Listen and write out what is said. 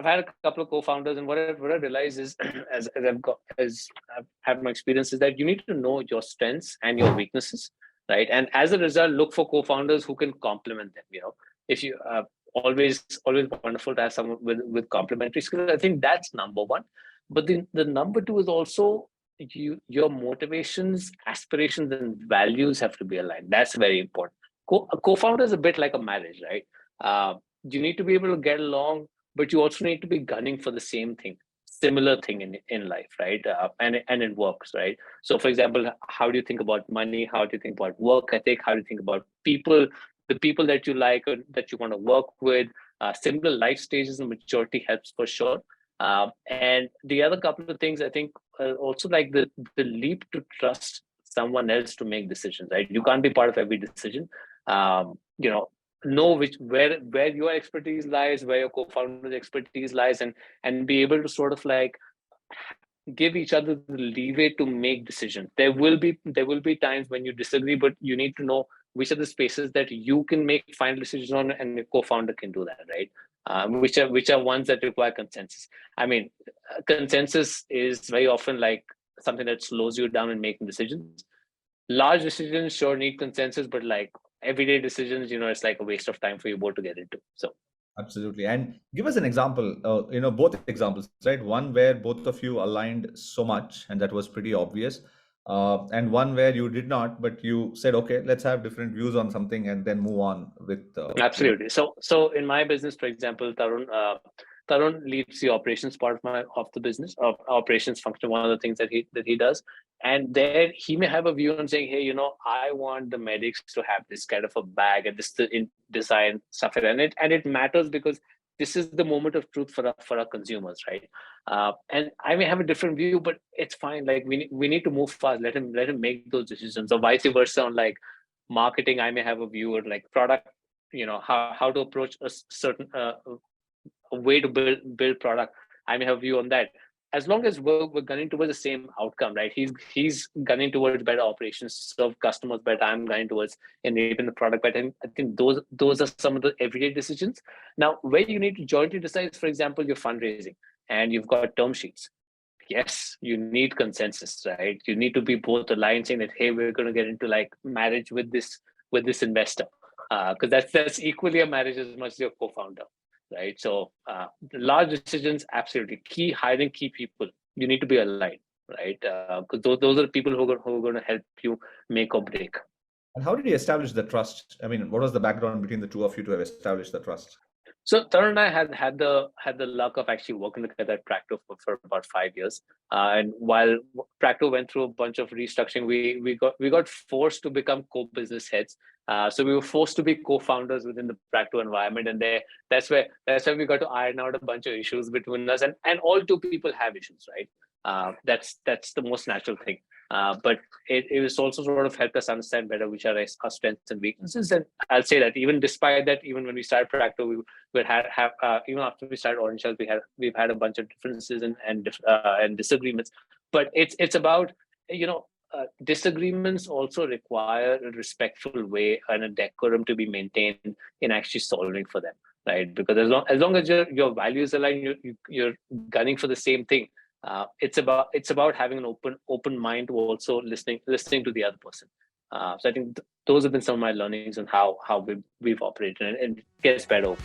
had a couple of co-founders, and what I realized is, as I've had my experience, is that you need to know your strengths and your weaknesses, right? And as a result, look for co-founders who can complement them. If you always wonderful to have someone with complementary skills. I think that's number one. But the number two is also your motivations, aspirations, and values have to be aligned. That's very important. A co-founder is a bit like a marriage, right? You need to be able to get along, but you also need to be gunning for the same thing, similar thing in life, right? And it works, right? So, for example, how do you think about money? How do you think about work ethic? How do you think about people, the people that you like or that you want to work with? Similar life stages and maturity helps for sure. And the other couple of things, I think, also like the leap to trust someone else to make decisions, right? You can't be part of every decision. Know where your expertise lies, where your co-founder's expertise lies, and be able to sort of like give each other the leeway to make decisions. There will be times when you disagree, but you need to know which are the spaces that you can make final decisions on, and your co-founder can do that, right? Which are ones that require consensus. I mean, consensus is very often like something that slows you down in making decisions. Large decisions sure need consensus, but like everyday decisions, it's like a waste of time for you both to get into. So absolutely. And give us an example, both examples, right? One where both of you aligned so much and that was pretty obvious. And one where you did not, but you said, okay, let's have different views on something and then move on with. Absolutely. So in my business, for example, Tarun leads the operations part of the business, of operations function. One of the things that he does, and there he may have a view on saying, hey, I want the medics to have this kind of a bag and this in design stuff, and it matters because this is the moment of truth for our consumers, right? And I may have a different view, but it's fine. Like we need to move fast. Let him make those decisions, or vice versa. On like marketing, I may have a view, or like product, how to approach a certain a way to build product. I may have a view on that. As long as we're gunning towards the same outcome, right? He's gunning towards better operations, serve customers better. I'm gunning towards enabling the product better. I think those are some of the everyday decisions. Now, where you need to jointly decide is, for example, you're fundraising and you've got term sheets. Yes, you need consensus, right? You need to be both aligned, saying that, hey, we're going to get into like marriage with this investor, because that's equally a marriage as much as your co-founder, right? So the large decisions, absolutely key. Hiring key people, you need to be aligned, right? Because those are the people who are going to help you make or break. And how did you establish the trust? I mean, what was the background between the two of you to have established the trust? So Tarun and I had the luck of actually working together at Practo for about 5 years. And while Practo went through a bunch of restructuring, we got forced to become co-business heads. So we were forced to be co-founders within the Practo environment, and that's where we got to iron out a bunch of issues between us. And all two people have issues, right? That's the most natural thing. But it was also sort of helped us understand better which are our strengths and weaknesses. And I'll say that even despite that, even when we started Practo, we have even after we started Orange Health, we've had a bunch of differences and disagreements. But it's about disagreements also require a respectful way and a decorum to be maintained in actually solving for them, right? Because as long as your values align, you're gunning for the same thing. It's about having an open mind to also listening to the other person. So I think those have been some of my learnings on how we've operated, and it gets better.